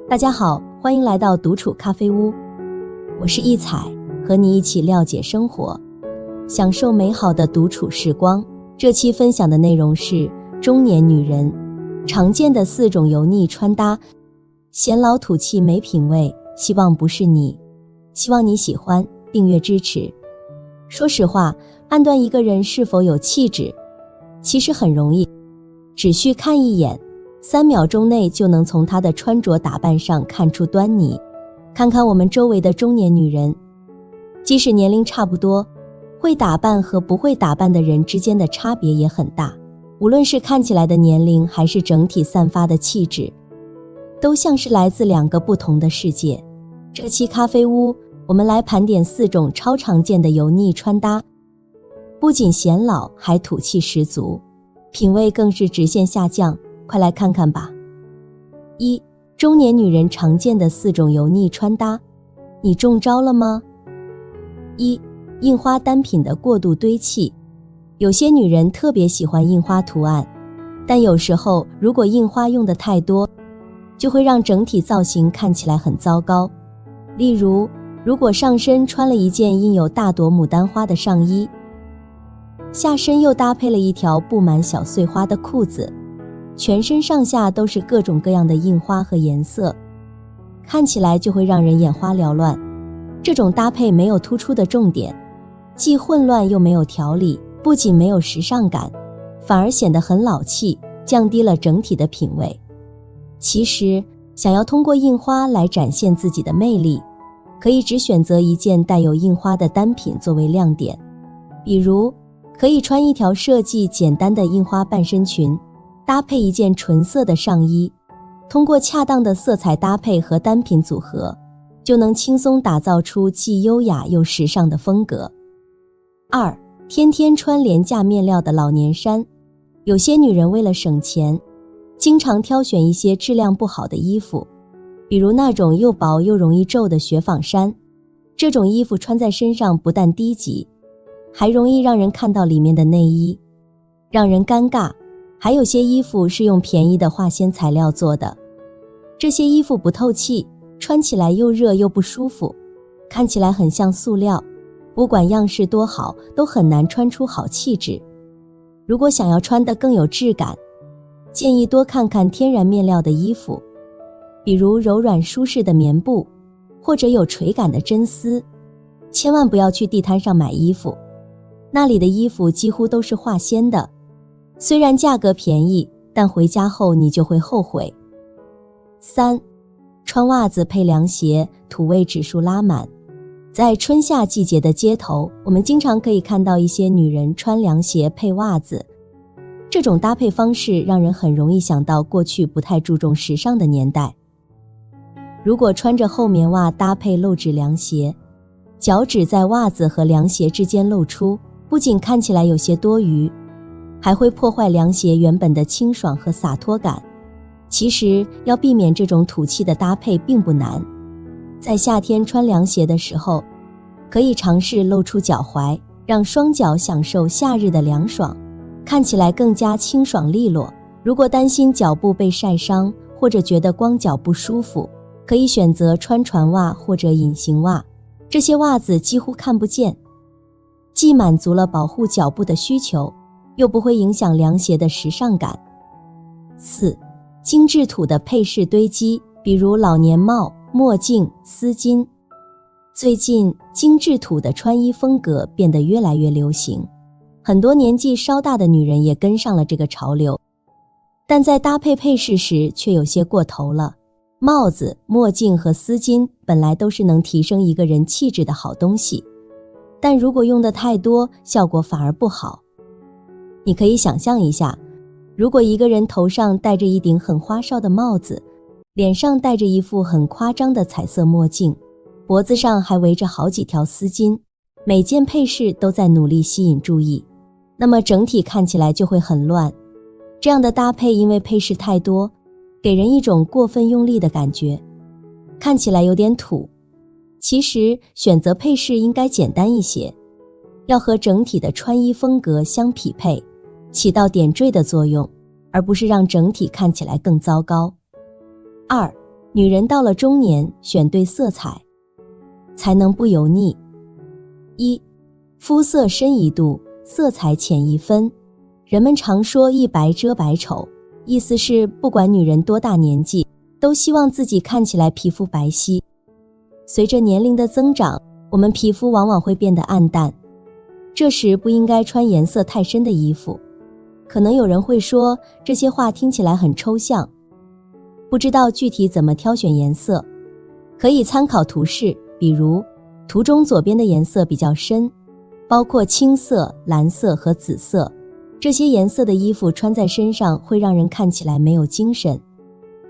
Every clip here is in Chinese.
大家好，欢迎来到独处咖啡屋，我是一彩，和你一起了解生活，享受美好的独处时光。这期分享的内容是中年女人常见的4种油腻穿搭，显老土气没品味，希望不是你，希望你喜欢，订阅支持。说实话，判断一个人是否有气质，其实很容易，只需看一眼，3秒钟内就能从她的穿着打扮上看出端倪。看看我们周围的中年女人，即使年龄差不多，会打扮和不会打扮的人之间的差别也很大。无论是看起来的年龄，还是整体散发的气质，都像是来自2个不同的世界。这期咖啡屋，我们来盘点4种超常见的油腻穿搭，不仅显老，还土气十足，品味更是直线下降。快来看看吧。1. 中年女人常见的4种油腻穿搭，你中招了吗？1. 印花单品的过度堆砌。有些女人特别喜欢印花图案，但有时候如果印花用的太多，就会让整体造型看起来很糟糕。例如，如果上身穿了一件印有大朵牡丹花的上衣，下身又搭配了一条布满小碎花的裤子，全身上下都是各种各样的印花和颜色，看起来就会让人眼花缭乱。这种搭配没有突出的重点，既混乱又没有条理，不仅没有时尚感，反而显得很老气，降低了整体的品味。其实，想要通过印花来展现自己的魅力，可以只选择一件带有印花的单品作为亮点。比如，可以穿一条设计简单的印花半身裙，搭配一件纯色的上衣，通过恰当的色彩搭配和单品组合，就能轻松打造出既优雅又时尚的风格。2. 天天穿廉价面料的老年衫。有些女人为了省钱，经常挑选一些质量不好的衣服，比如那种又薄又容易皱的雪纺衫。这种衣服穿在身上不但低级，还容易让人看到里面的内衣，让人尴尬。还有些衣服是用便宜的化纤材料做的，这些衣服不透气，穿起来又热又不舒服，看起来很像塑料，不管样式多好，都很难穿出好气质。如果想要穿得更有质感，建议多看看天然面料的衣服，比如柔软舒适的棉布，或者有垂感的真丝。千万不要去地摊上买衣服，那里的衣服几乎都是化纤的，虽然价格便宜，但回家后你就会后悔。3. 穿袜子配凉鞋，土味指数拉满。在春夏季节的街头，我们经常可以看到一些女人穿凉鞋配袜子，这种搭配方式让人很容易想到过去不太注重时尚的年代。如果穿着厚棉袜搭配露趾凉鞋，脚趾在袜子和凉鞋之间露出，不仅看起来有些多余，还会破坏凉鞋原本的清爽和洒脱感。其实要避免这种土气的搭配并不难，在夏天穿凉鞋的时候，可以尝试露出脚踝，让双脚享受夏日的凉爽，看起来更加清爽利落。如果担心脚部被晒伤，或者觉得光脚不舒服，可以选择穿船袜或者隐形袜，这些袜子几乎看不见，既满足了保护脚部的需求，又不会影响凉鞋的时尚感。4. 精致土的配饰堆积，比如老年帽、墨镜、丝巾。最近，精致土的穿衣风格变得越来越流行，很多年纪稍大的女人也跟上了这个潮流，但在搭配配饰时却有些过头了。帽子、墨镜和丝巾本来都是能提升一个人气质的好东西，但如果用得太多，效果反而不好。你可以想象一下，如果一个人头上戴着一顶很花哨的帽子，脸上戴着一副很夸张的彩色墨镜，脖子上还围着好几条丝巾，每件配饰都在努力吸引注意，那么整体看起来就会很乱。这样的搭配因为配饰太多，给人一种过分用力的感觉，看起来有点土。其实选择配饰应该简单一些，要和整体的穿衣风格相匹配，起到点缀的作用，而不是让整体看起来更糟糕。2. 女人到了中年，选对色彩才能不油腻。一、肤色深一度，色彩浅一分。人们常说一白遮百丑，意思是不管女人多大年纪，都希望自己看起来皮肤白皙。随着年龄的增长，我们皮肤往往会变得暗淡，这时不应该穿颜色太深的衣服。可能有人会说，这些话听起来很抽象，不知道具体怎么挑选颜色。可以参考图示，比如图中左边的颜色比较深，包括青色、蓝色和紫色，这些颜色的衣服穿在身上会让人看起来没有精神，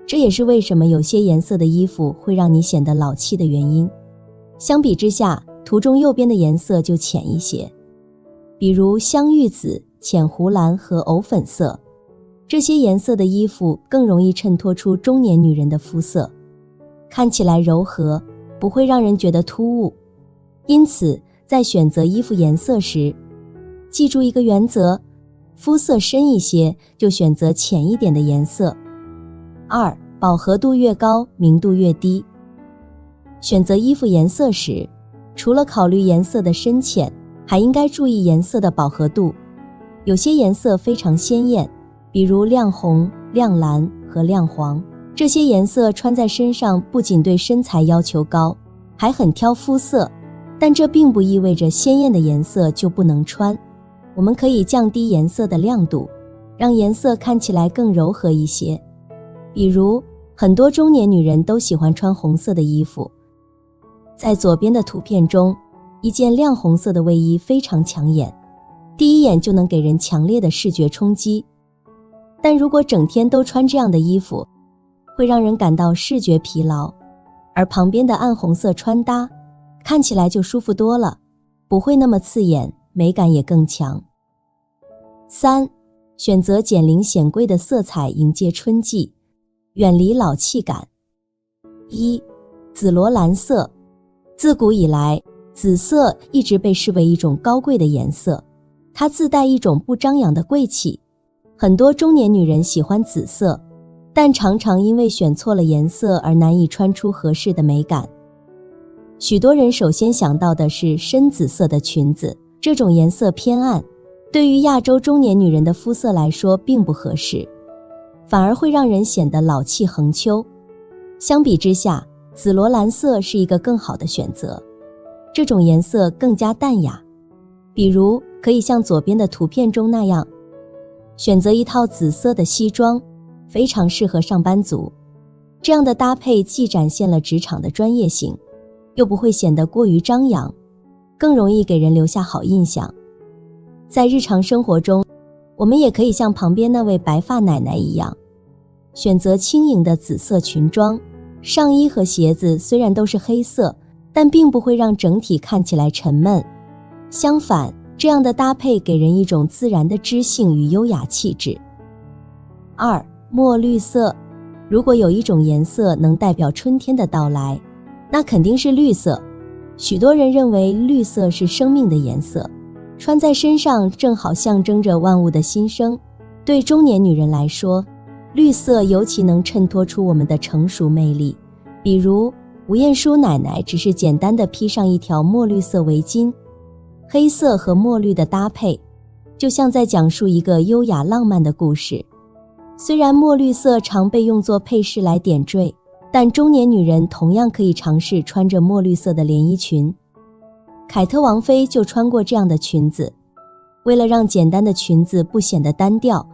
这也是为什么有些颜色的衣服会让你显得老气的原因。相比之下，图中右边的颜色就浅一些，比如香芋紫、浅湖蓝和藕粉色，这些颜色的衣服更容易衬托出中年女人的肤色，看起来柔和，不会让人觉得突兀。因此，在选择衣服颜色时，记住一个原则，肤色深一些就选择浅一点的颜色。二、饱和度越高，明度越低。选择衣服颜色时，除了考虑颜色的深浅，还应该注意颜色的饱和度。有些颜色非常鲜艳，比如亮红、亮蓝和亮黄，这些颜色穿在身上不仅对身材要求高，还很挑肤色，但这并不意味着鲜艳的颜色就不能穿。我们可以降低颜色的亮度，让颜色看起来更柔和一些。比如，很多中年女人都喜欢穿红色的衣服。在左边的图片中，一件亮红色的卫衣非常抢眼，第一眼就能给人强烈的视觉冲击。但如果整天都穿这样的衣服，会让人感到视觉疲劳，而旁边的暗红色穿搭看起来就舒服多了，不会那么刺眼，美感也更强。三、选择减龄显贵的色彩迎接春季，远离老气感。一、紫罗兰色。自古以来，紫色一直被视为一种高贵的颜色，它自带一种不张扬的贵气。很多中年女人喜欢紫色，但常常因为选错了颜色而难以穿出合适的美感。许多人首先想到的是深紫色的裙子，这种颜色偏暗，对于亚洲中年女人的肤色来说并不合适，反而会让人显得老气横秋。相比之下，紫罗兰色是一个更好的选择，这种颜色更加淡雅。比如，可以像左边的图片中那样，选择一套紫色的西装，非常适合上班族。这样的搭配既展现了职场的专业性，又不会显得过于张扬，更容易给人留下好印象。在日常生活中，我们也可以像旁边那位白发奶奶一样，选择轻盈的紫色裙装，上衣和鞋子虽然都是黑色，但并不会让整体看起来沉闷。相反，这样的搭配给人一种自然的知性与优雅气质。二、墨绿色。如果有一种颜色能代表春天的到来，那肯定是绿色。许多人认为绿色是生命的颜色，穿在身上正好象征着万物的新生。对中年女人来说，绿色尤其能衬托出我们的成熟魅力。比如，吴彦姝奶奶只是简单地披上一条墨绿色围巾，黑色和墨绿的搭配，就像在讲述一个优雅浪漫的故事。虽然墨绿色常被用作配饰来点缀，但中年女人同样可以尝试穿着墨绿色的连衣裙。凯特王妃就穿过这样的裙子。为了让简单的裙子不显得单调，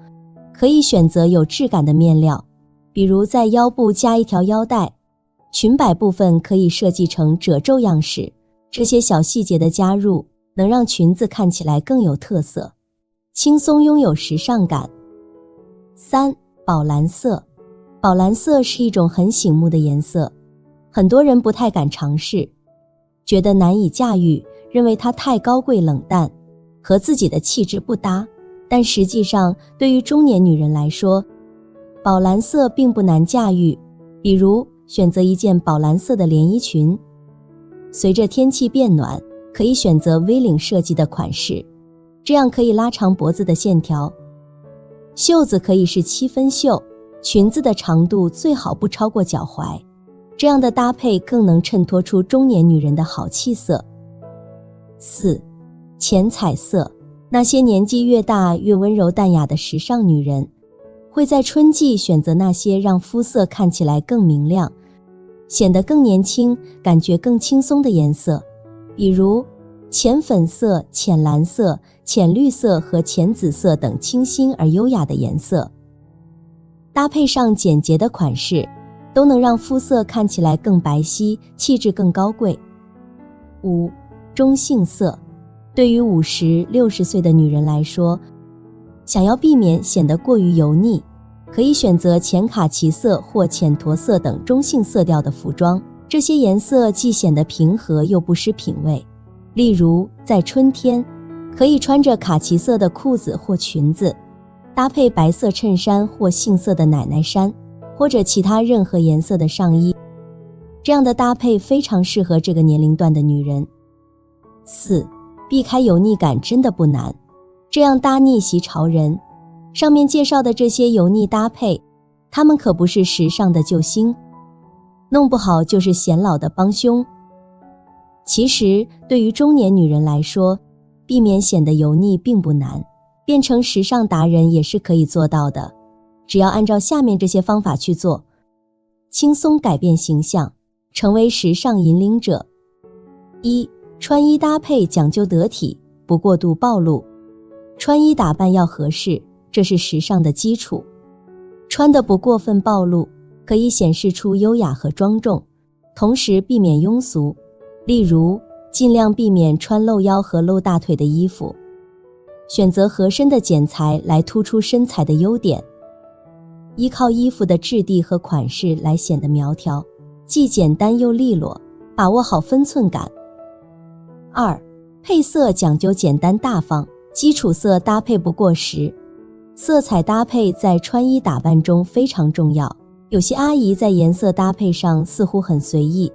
可以选择有质感的面料，比如在腰部加一条腰带，裙摆部分可以设计成褶皱样式。这些小细节的加入，能让裙子看起来更有特色，轻松拥有时尚感。三、宝蓝色。宝蓝色是一种很醒目的颜色，很多人不太敢尝试，觉得难以驾驭，认为它太高贵冷淡，和自己的气质不搭。但实际上，对于中年女人来说，宝蓝色并不难驾驭。比如，选择一件宝蓝色的连衣裙，随着天气变暖，可以选择 V 领设计的款式，这样可以拉长脖子的线条。袖子可以是7分袖，裙子的长度最好不超过脚踝，这样的搭配更能衬托出中年女人的好气色。4. 浅彩色。那些年纪越大越温柔淡雅的时尚女人，会在春季选择那些让肤色看起来更明亮，显得更年轻，感觉更轻松的颜色，比如浅粉色、浅蓝色、浅绿色和浅紫色等清新而优雅的颜色。搭配上简洁的款式，都能让肤色看起来更白皙，气质更高贵。5. 中性色。对于50、60岁的女人来说，想要避免显得过于油腻，可以选择浅卡其色或浅驼色等中性色调的服装。这些颜色既显得平和又不失品味。例如，在春天，可以穿着卡其色的裤子或裙子，搭配白色衬衫或杏色的奶奶衫，或者其他任何颜色的上衣。这样的搭配非常适合这个年龄段的女人。4. 避开油腻感真的不难，这样搭逆袭潮人。上面介绍的这些油腻搭配，它们可不是时尚的救星，弄不好就是显老的帮凶。其实，对于中年女人来说，避免显得油腻并不难，变成时尚达人也是可以做到的。只要按照下面这些方法去做，轻松改变形象，成为时尚引领者。1. 穿衣搭配讲究得体，不过度暴露。穿衣打扮要合适，这是时尚的基础。穿得不过分暴露，可以显示出优雅和庄重，同时避免庸俗。例如，尽量避免穿露腰和露大腿的衣服，选择合身的剪裁来突出身材的优点，依靠衣服的质地和款式来显得苗条，既简单又利落，把握好分寸感。2. 配色讲究简单大方，基础色搭配不过时。色彩搭配在穿衣打扮中非常重要。有些阿姨在颜色搭配上似乎很随意，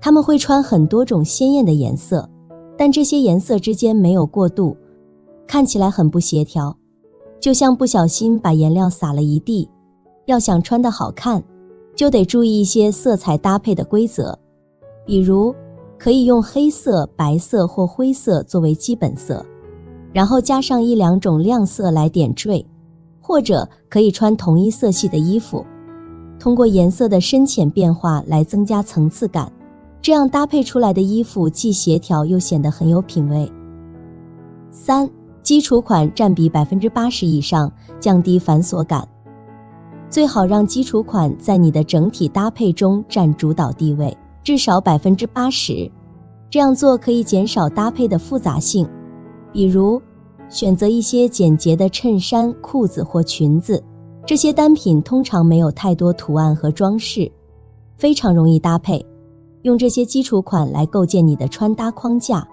她们会穿很多种鲜艳的颜色，但这些颜色之间没有过渡，看起来很不协调，就像不小心把颜料洒了一地。要想穿得好看，就得注意一些色彩搭配的规则，比如可以用黑色、白色或灰色作为基本色，然后加上1、2种亮色来点缀，或者可以穿同一色系的衣服，通过颜色的深浅变化来增加层次感，这样搭配出来的衣服既协调又显得很有品味。3. 基础款占比 80% 以上，降低繁琐感。最好让基础款在你的整体搭配中占主导地位，至少 80%。 这样做可以减少搭配的复杂性，比如选择一些简洁的衬衫、裤子或裙子，这些单品通常没有太多图案和装饰，非常容易搭配。用这些基础款来构建你的穿搭框架，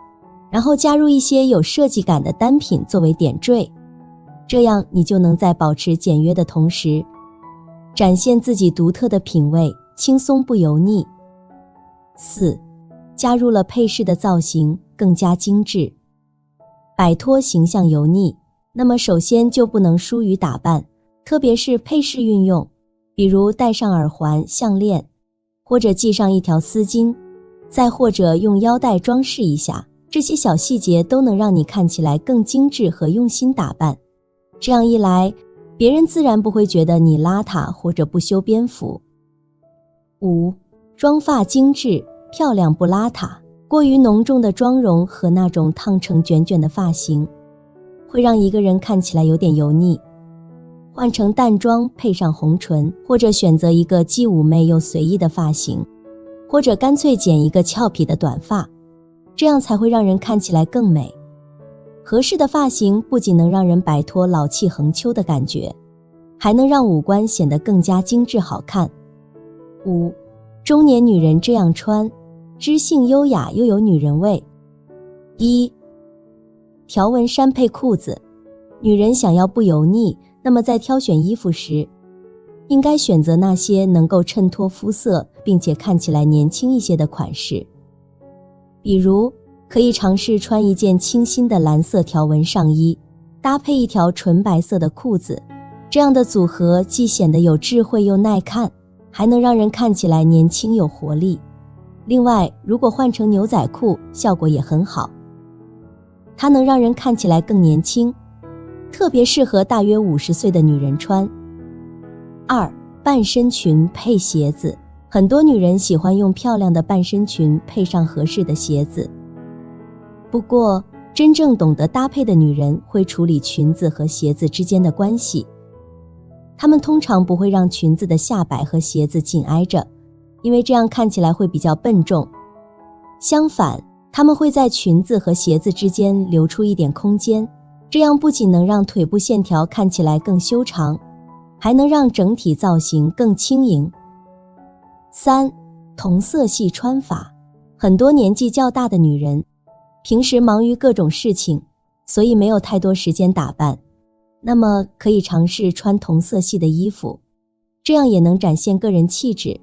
然后加入一些有设计感的单品作为点缀，这样你就能在保持简约的同时，展现自己独特的品味，轻松不油腻。4. 加入了配饰的造型，更加精致。摆脱形象油腻，那么首先就不能疏于打扮，特别是配饰运用，比如戴上耳环、项链，或者系上一条丝巾，再或者用腰带装饰一下，这些小细节都能让你看起来更精致和用心打扮。这样一来，别人自然不会觉得你邋遢或者不修边幅。5. 妆发精致，漂亮不邋遢。过于浓重的妆容和那种烫成卷卷的发型，会让一个人看起来有点油腻。换成淡妆配上红唇，或者选择一个既妩媚又随意的发型，或者干脆剪一个俏皮的短发，这样才会让人看起来更美。合适的发型不仅能让人摆脱老气横秋的感觉，还能让五官显得更加精致好看。5. 中年女人这样穿，知性优雅又有女人味。1. 条纹衫配裤子。女人想要不油腻，那么在挑选衣服时，应该选择那些能够衬托肤色并且看起来年轻一些的款式。比如，可以尝试穿一件清新的蓝色条纹上衣，搭配一条纯白色的裤子，这样的组合既显得有智慧又耐看，还能让人看起来年轻有活力。另外，如果换成牛仔裤，效果也很好。它能让人看起来更年轻，特别适合大约50岁的女人穿。2. 半身裙配鞋子。很多女人喜欢用漂亮的半身裙配上合适的鞋子。不过，真正懂得搭配的女人会处理裙子和鞋子之间的关系。她们通常不会让裙子的下摆和鞋子紧挨着，因为这样看起来会比较笨重。相反，她们会在裙子和鞋子之间留出一点空间，这样不仅能让腿部线条看起来更修长，还能让整体造型更轻盈。3. 同色系穿法。很多年纪较大的女人平时忙于各种事情，所以没有太多时间打扮，那么可以尝试穿同色系的衣服，这样也能展现个人气质。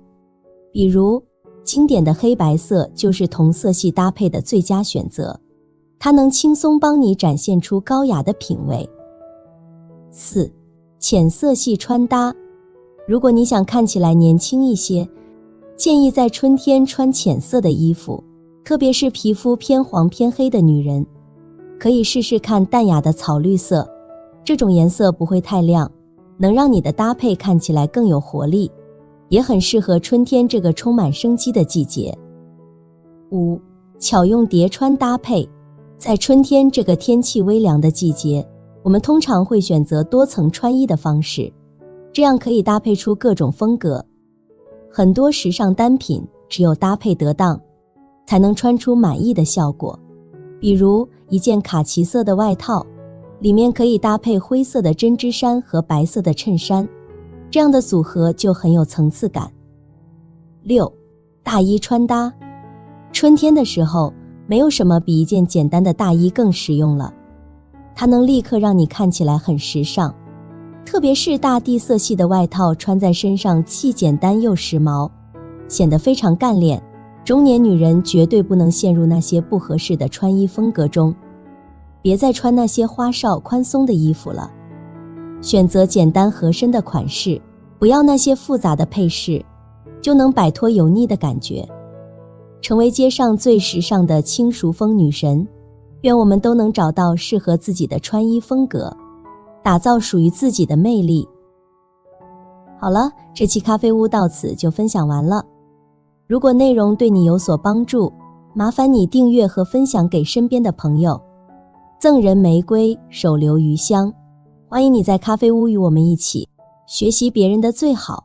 比如经典的黑白色就是同色系搭配的最佳选择，它能轻松帮你展现出高雅的品味。4. 浅色系穿搭。如果你想看起来年轻一些，建议在春天穿浅色的衣服，特别是皮肤偏黄偏黑的女人，可以试试看淡雅的草绿色，这种颜色不会太亮，能让你的搭配看起来更有活力，也很适合春天这个充满生机的季节。5. 巧用叠穿搭配。在春天这个天气微凉的季节，我们通常会选择多层穿衣的方式，这样可以搭配出各种风格。很多时尚单品只有搭配得当，才能穿出满意的效果。比如一件卡其色的外套，里面可以搭配灰色的针织衫和白色的衬衫，这样的组合就很有层次感。6. 大衣穿搭。春天的时候，没有什么比一件简单的大衣更实用了，它能立刻让你看起来很时尚。特别是大地色系的外套穿在身上既简单又时髦，显得非常干练。中年女人绝对不能陷入那些不合适的穿衣风格中，别再穿那些花哨宽松的衣服了，选择简单合身的款式，不要那些复杂的配饰，就能摆脱油腻的感觉，成为街上最时尚的轻熟风女神。愿我们都能找到适合自己的穿衣风格，打造属于自己的魅力。好了，这期咖啡屋到此就分享完了。如果内容对你有所帮助，麻烦你订阅和分享给身边的朋友。赠人玫瑰，手留余香。欢迎你在咖啡屋与我们一起学习别人的最好，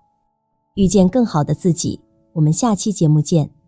遇见更好的自己。我们下期节目见。